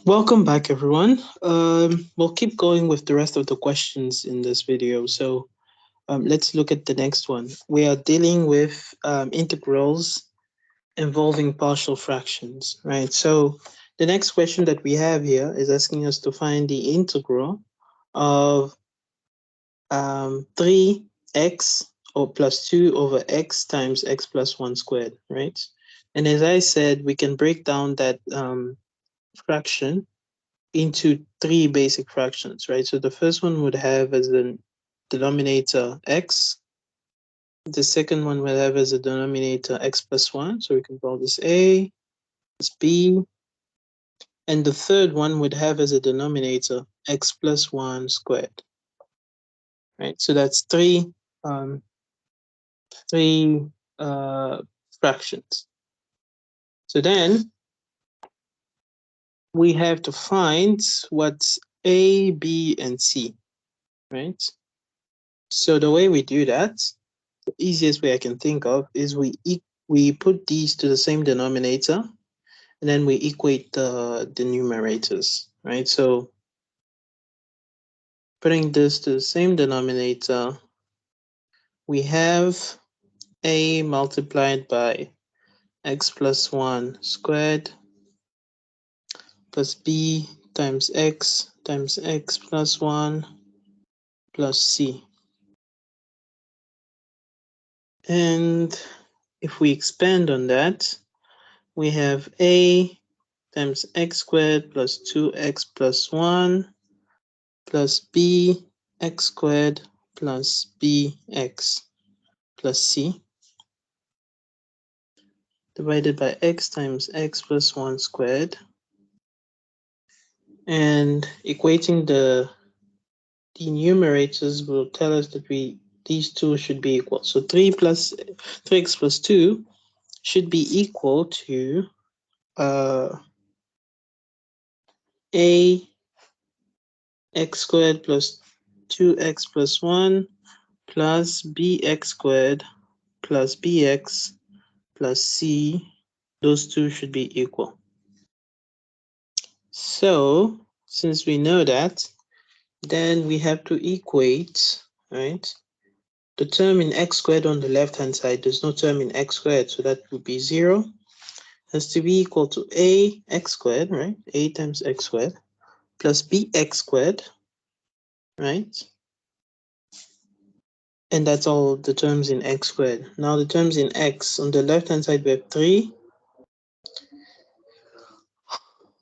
Welcome back, everyone. We'll keep going with the rest of the questions in this video. So let's look at the next one. We are dealing with integrals involving partial fractions, right? So the next question that we have here is asking us to find the integral of 3x or plus 2 over x times x plus 1 squared, right? And as I said, we can break down that fraction into three basic fractions, right? So the first one would have as a denominator x. The second one will have as a denominator x plus 1. So we can call this a, this b. And the third one would have as a denominator x plus 1 squared, right? So that's um, three fractions. So then we have to find what's a, b, and c, right? So the way we do that, the easiest way I can think of is we put these to the same denominator, and then we equate the numerators, right? So putting this to the same denominator, we have a multiplied by x plus 1 squared plus b times x plus 1 plus c. And if we expand on that, we have a times x squared plus 2x plus 1 plus b x squared plus bx plus c divided by x times x plus 1 squared, and equating the numerators will tell us that these two should be equal. So 3x plus 2 should be equal to a x squared plus 2x plus 1 plus bx squared plus bx plus c. Those two should be equal. So since we know that, then we have to equate, right? The term in x squared on the left hand side, there's no term in x squared, so that would be 0. Has to be equal to a x squared, right? A times x squared plus bx squared, right? And that's all the terms in x squared. Now the terms in x, on the left hand side we have 3.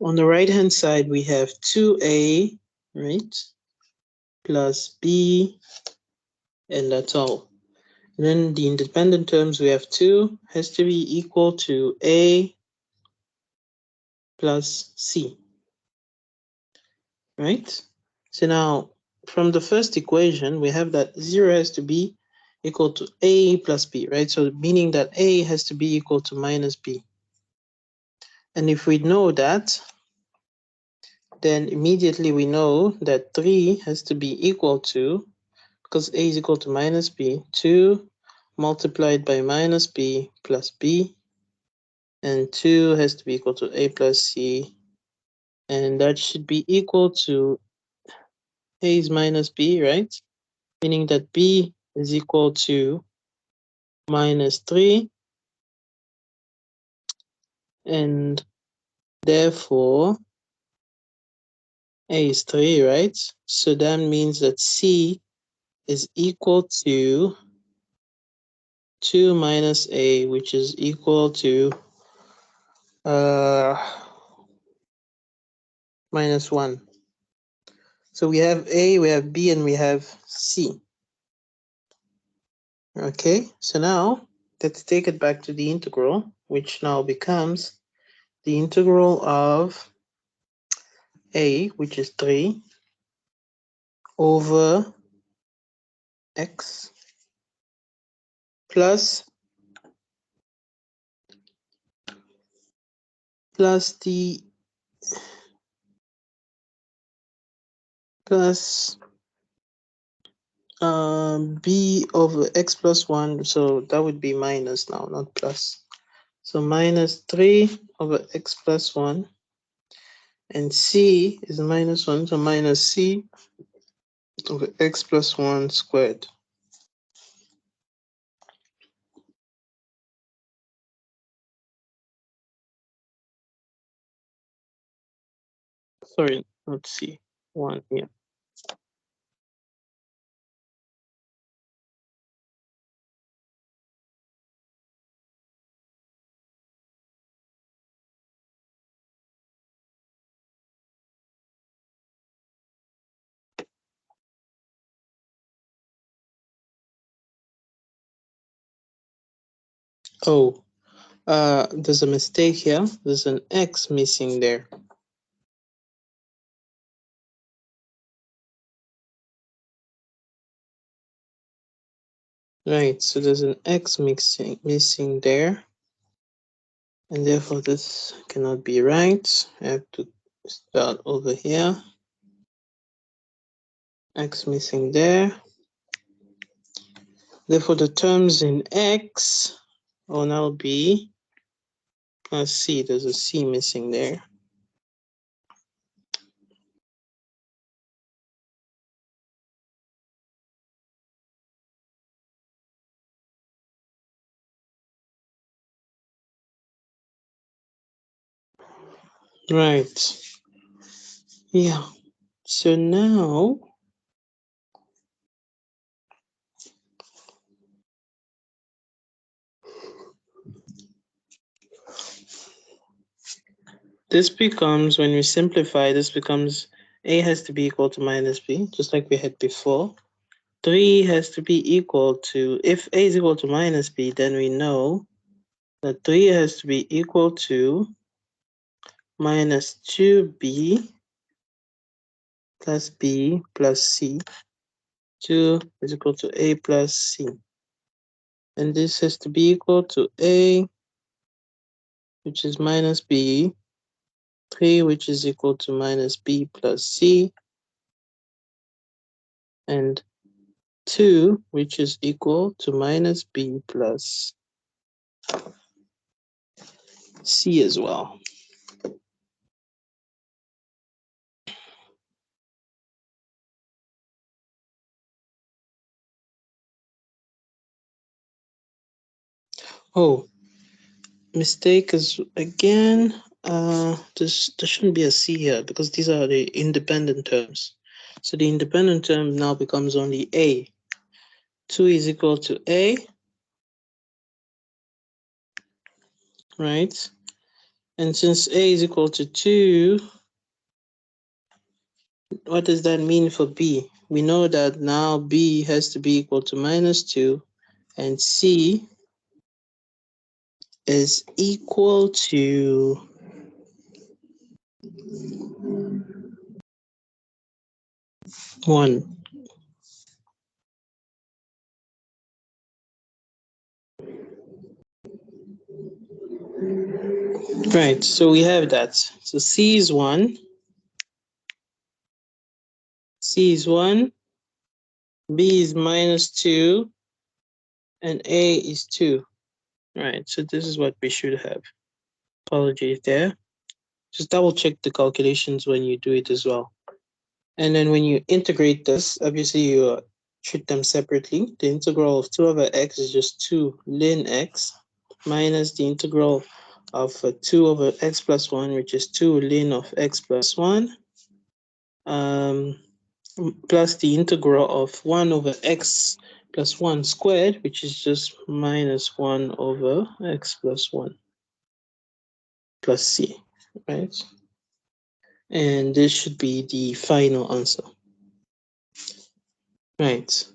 On the right hand side we have 2a, right? Plus b, and that's all. And then the independent terms we have 2 has to be equal to a plus c, right? So now from the first equation we have that 0 has to be equal to a plus b, right? So meaning that a has to be equal to minus b. And if we know that, then immediately we know that 3 has to be equal to, because a is equal to minus b, 2 multiplied by minus b plus b, and 2 has to be equal to a plus c, and that should be equal to a is minus b, right? Meaning that b is equal to minus 3, and therefore a is 3, right? So that means that c is equal to 2 minus a, which is equal to minus 1. So we have a, we have b, and we have c. Okay, so now let's take it back to the integral, which now becomes the integral of a, which is 3, over x plus the plus b over x plus 1, so that would be minus now, not plus. So minus 3 over x plus 1 and c is minus 1, so minus c over x plus 1 squared. Sorry, not c, 1, yeah. Oh, there's a mistake here. There's an x missing there. Right, so there's an x missing there, and therefore this cannot be right. I have to start over here. X missing there. Therefore, the terms in x will now be c. There's a c missing there. Right. Yeah. So now this becomes, when we simplify, this becomes a has to be equal to minus b, just like we had before. 3 has to be equal to, if a is equal to minus b, then we know that 3 has to be equal to minus 2b plus b plus c. 2 is equal to a plus c. And this has to be equal to a, which is minus b, 3, which is equal to minus b plus c, and 2, which is equal to minus b plus c as well. Oh, mistake is again, there shouldn't be a c here because these are the independent terms. So the independent term now becomes only a. 2 is equal to a, right? And since a is equal to 2, what does that mean for b? We know that now b has to be equal to minus 2, and c is equal to 1. Right, so we have that. So c is 1, c is 1, b is minus 2, and a is 2. Right, so this is what we should have. Apologies there. Just double check the calculations when you do it as well. And then when you integrate this, obviously you treat them separately. The integral of 2 over x is just 2 ln x minus the integral of 2 over x plus 1, which is 2 ln of x plus 1, plus the integral of 1 over x plus 1 squared, which is just minus 1 over x plus 1 plus c, right? And this should be the final answer. Right.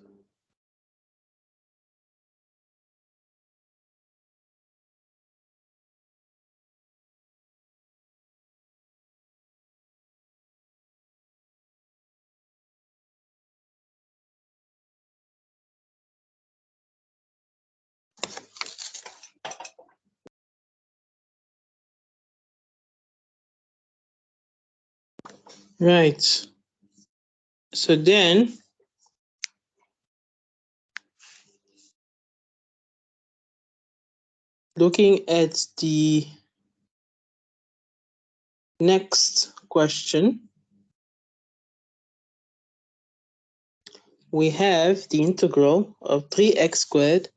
Right. So then, looking at the next question, we have the integral of 3x squared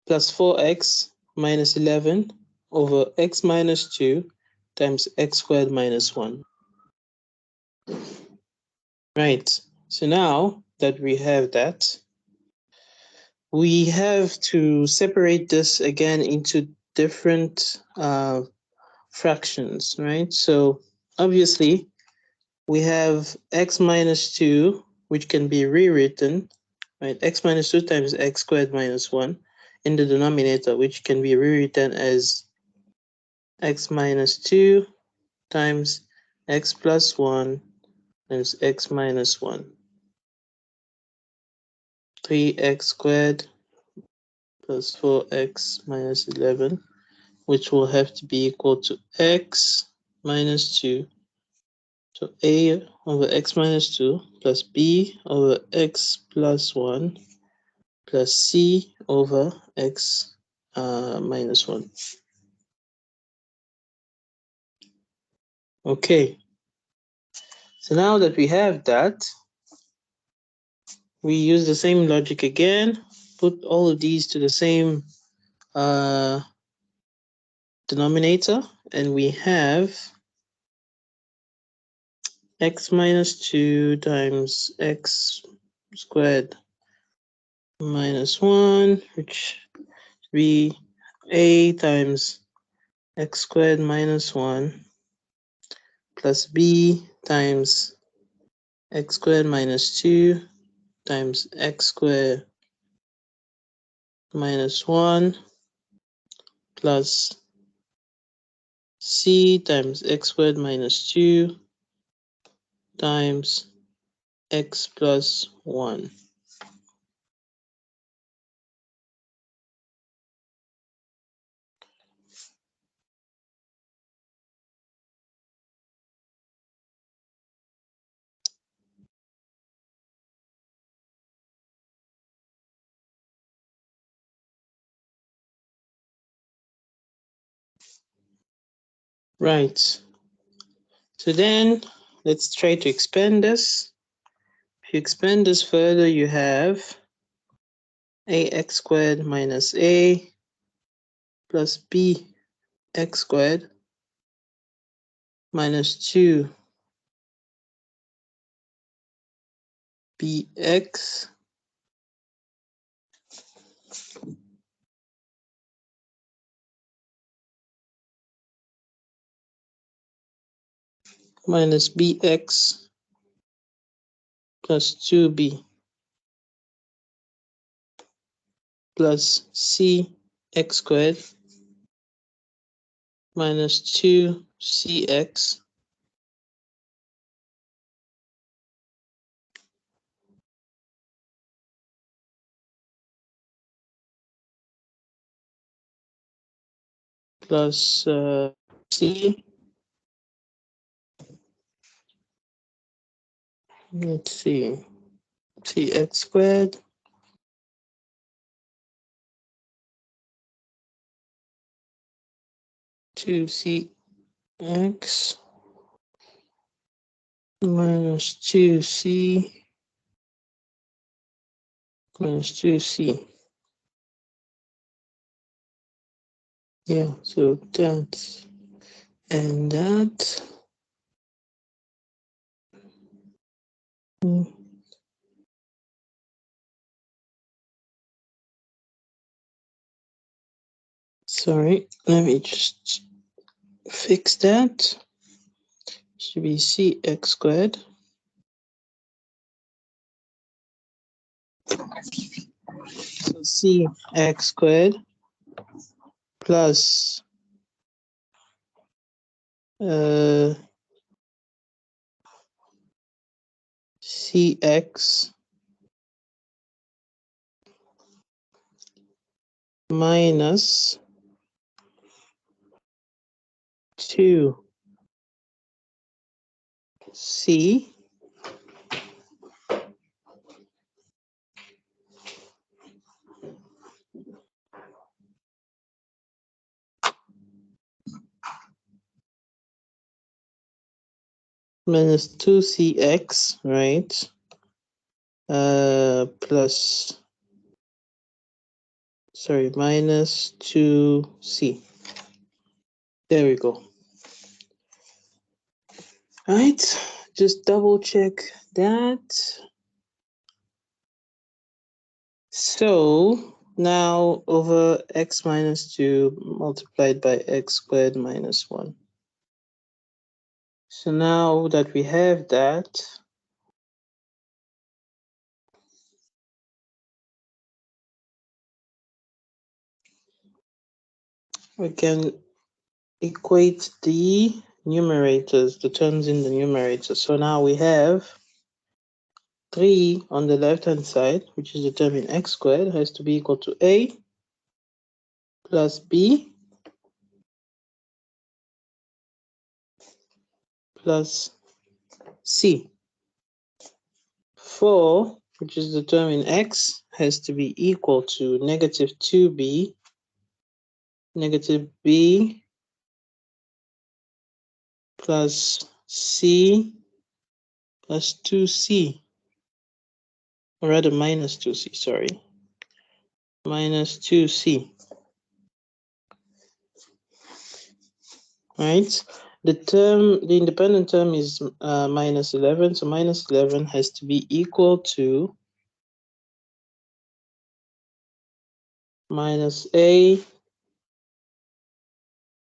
plus 4x minus 11 over x minus 2 times x squared minus 1. Right, so now that we have that, we have to separate this again into different fractions, right? So obviously, we have x minus 2, which can be rewritten, right? X minus 2 times x squared minus 1 in the denominator, which can be rewritten as x minus 2 times x plus 1 times x minus 1. 3x squared plus 4x minus 11, which will have to be equal to x minus 2. So a over x minus 2 plus b over x plus 1 plus c over x minus 1. Okay, so now that we have that, we use the same logic again, put all of these to the same denominator, and we have x minus 2 times x squared minus 1, which would be a times x squared minus 1 plus b times x squared minus 2 times x squared minus 1 plus c times x squared minus 2 times x plus 1. Right. So then let's try to expand this. If you expand this further, you have ax squared minus a plus bx squared minus 2bx minus bx plus 2b plus cx squared minus 2cx plus c, let's see, cx squared 2cx minus 2c minus 2c. Yeah, so that and that. Sorry, let me just fix that. Should be cx squared. So cx squared plus cx minus 2c minus 2cx, right? Plus, sorry, minus 2c. There we go. All right, just double check that. So now over x minus 2 multiplied by x squared minus 1. So now that we have that, we can equate the numerators, the terms in the numerator. So now we have 3 on the left-hand side, which is the term in x squared, has to be equal to a plus b plus c. 4, which is the term in x, has to be equal to negative 2b, negative b plus c plus 2c, or rather minus 2c, sorry, minus 2c. Right? The independent term is minus 11, so minus 11 has to be equal to minus a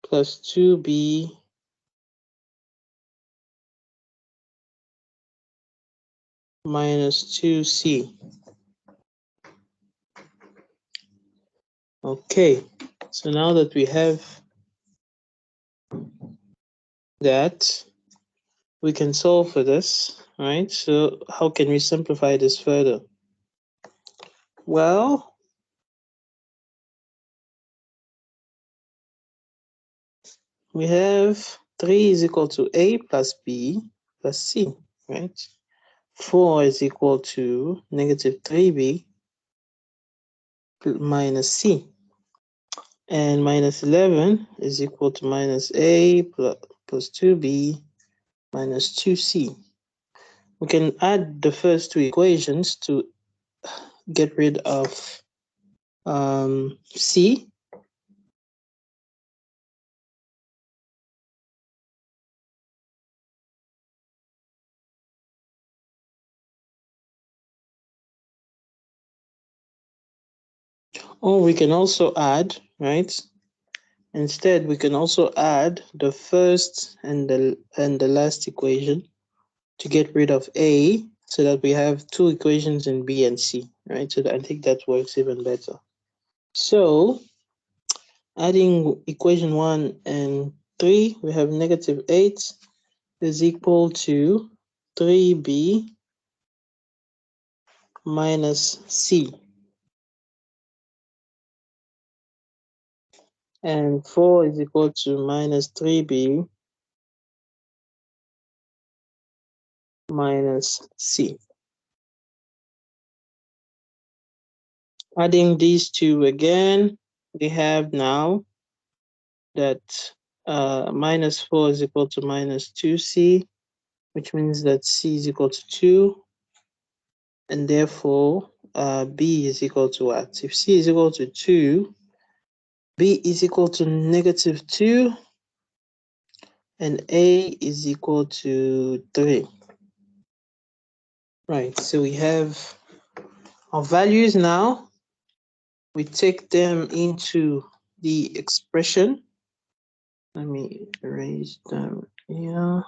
plus 2b minus 2c. Okay, so now that we have that, we can solve for this, right? So how can we simplify this further? Well, we have 3 is equal to a plus b plus c, right? 4 is equal to negative 3b minus c. And minus 11 is equal to minus a plus 2b minus 2c. We can add the first two equations to get rid of c. Or we can also add, right? Instead, we can also add the first and the last equation to get rid of a, so that we have two equations in b and c, right? So I think that works even better. So adding equation 1 and 3, we have negative 8 is equal to 3b minus c. And 4 is equal to minus 3b minus c. Adding these two again, we have now that minus 4 is equal to minus 2c, which means that c is equal to 2, and therefore b is equal to what? If c is equal to 2, b is equal to negative 2, and a is equal to 3. Right, so we have our values now. We take them into the expression. Let me erase them here.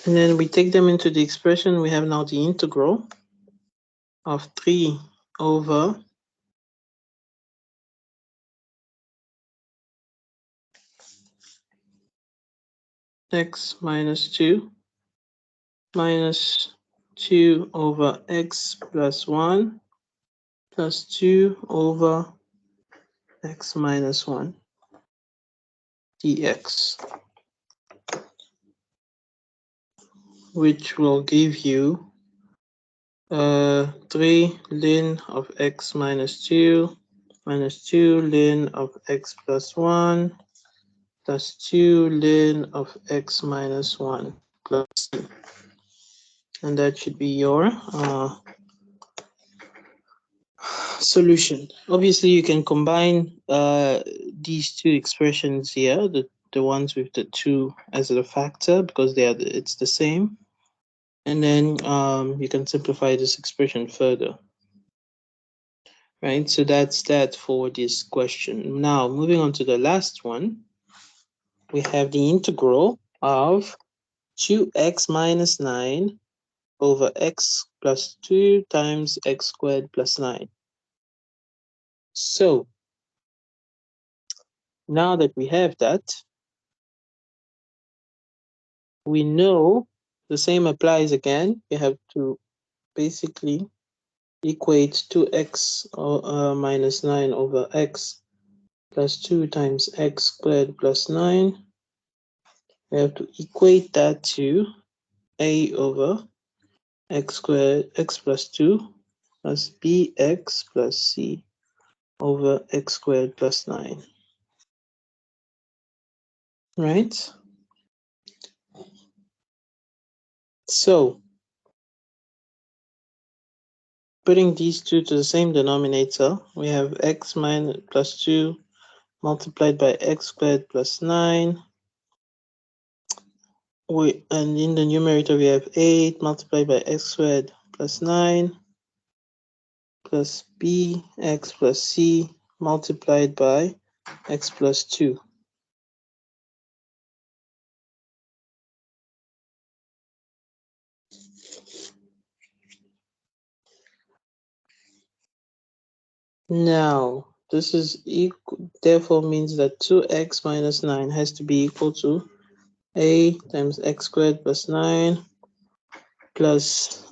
And then we take them into the expression. We have now the integral of 3 over x minus 2 minus 2 over x plus 1 plus 2 over x minus 1 dx, which will give you 3 ln of x minus 2 ln of x plus 1 plus 2 ln of x minus 1 plus c. And that should be your solution. Obviously, you can combine these two expressions here, the ones with the 2 as a factor, because it's the same. And then you can simplify this expression further. Right, so that's that for this question. Now, moving on to the last one, we have the integral of 2x minus 9 over x plus 2 times x squared plus 9. So, now that we have that, we know the same applies again. You have to basically equate 2x minus 9 over x plus 2 times x squared plus 9. We have to equate that to a over x squared, x plus 2 plus bx plus c over x squared plus 9. Right? So, putting these two to the same denominator, we have x minus plus 2 multiplied by x squared plus 9. And in the numerator, we have 8 multiplied by x squared plus 9 plus bx plus c multiplied by x plus 2. Now, this is equal, therefore means that 2x minus 9 has to be equal to a times x squared plus 9 plus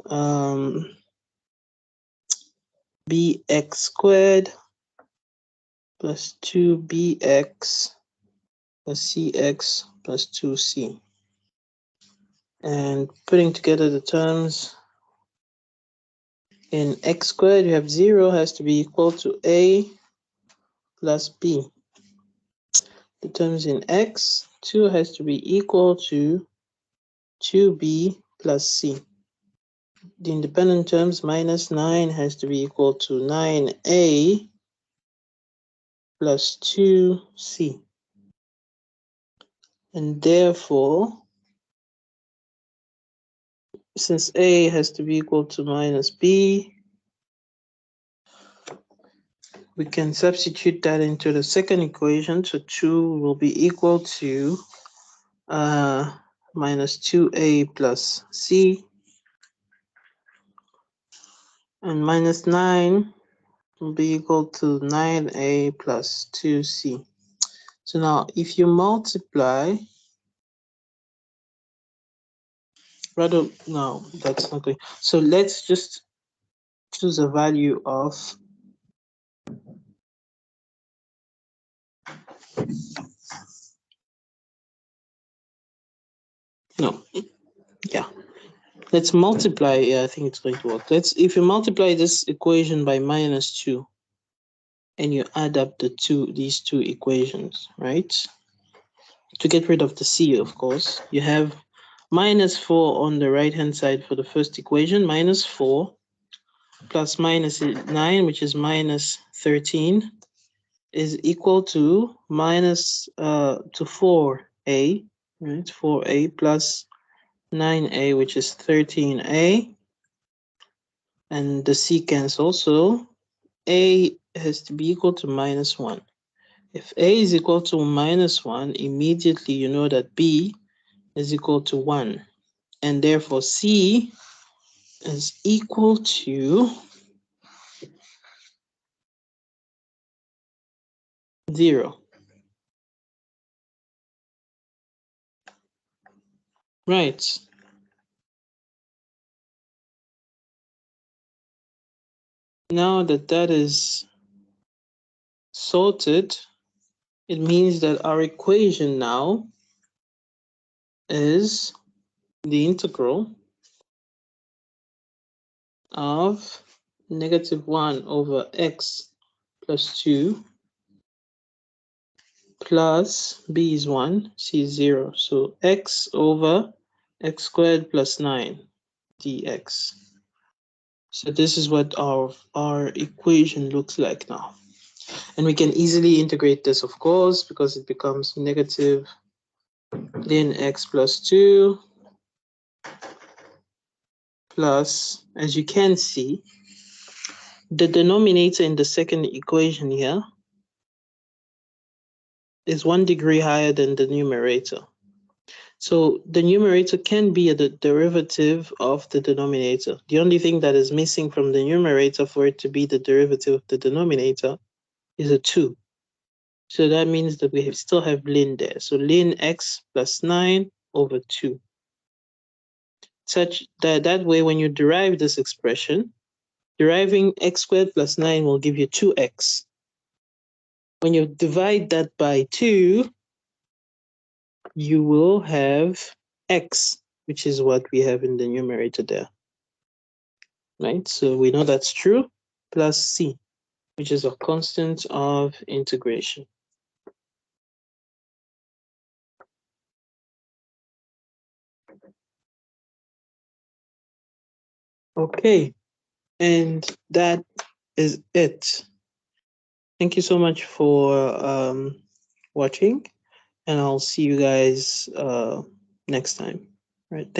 bx squared plus 2bx plus cx plus 2c. And putting together the terms, in x squared, you have 0 has to be equal to a plus b. The terms in x, 2 has to be equal to 2b plus c. The independent terms, minus 9 has to be equal to 9a plus 2c. And therefore, since a has to be equal to minus b, we can substitute that into the second equation. So 2 will be equal to minus 2a plus c. And minus 9 will be equal to 9a plus 2c. So now, if you multiply, rather, no, that's not good. So let's just choose a value of no, yeah. Let's multiply. Yeah, I think it's going to work. If you multiply this equation by minus 2, and you add up these two equations, right? To get rid of the c, of course, you have minus 4 on the right hand side for the first equation, minus 4 plus minus 9, which is minus 13, is equal to minus to 4a, right? 4a plus 9a, which is 13a, and the c cancels, so a has to be equal to minus 1. If a is equal to minus 1, immediately you know that b is equal to 1, and therefore c is equal to 0. Right. Now that that is sorted, it means that our equation now is the integral of -1 over x plus 2 plus b is 1, c is 0. So x over x squared plus 9 dx. So this is what our equation looks like now. And we can easily integrate this, of course, because it becomes negative ln x plus 2 plus, as you can see, the denominator in the second equation here is 1 degree higher than the numerator. So the numerator can be the derivative of the denominator. The only thing that is missing from the numerator for it to be the derivative of the denominator is a 2. So that means that we still have ln there. So ln x plus 9 over 2. Such that way, when you derive this expression, deriving x squared plus 9 will give you 2x. When you divide that by 2, you will have x, which is what we have in the numerator there. Right? So we know that's true, plus c, which is a constant of integration. Okay, and that is it. Thank you so much for watching, and I'll see you guys next time. All right.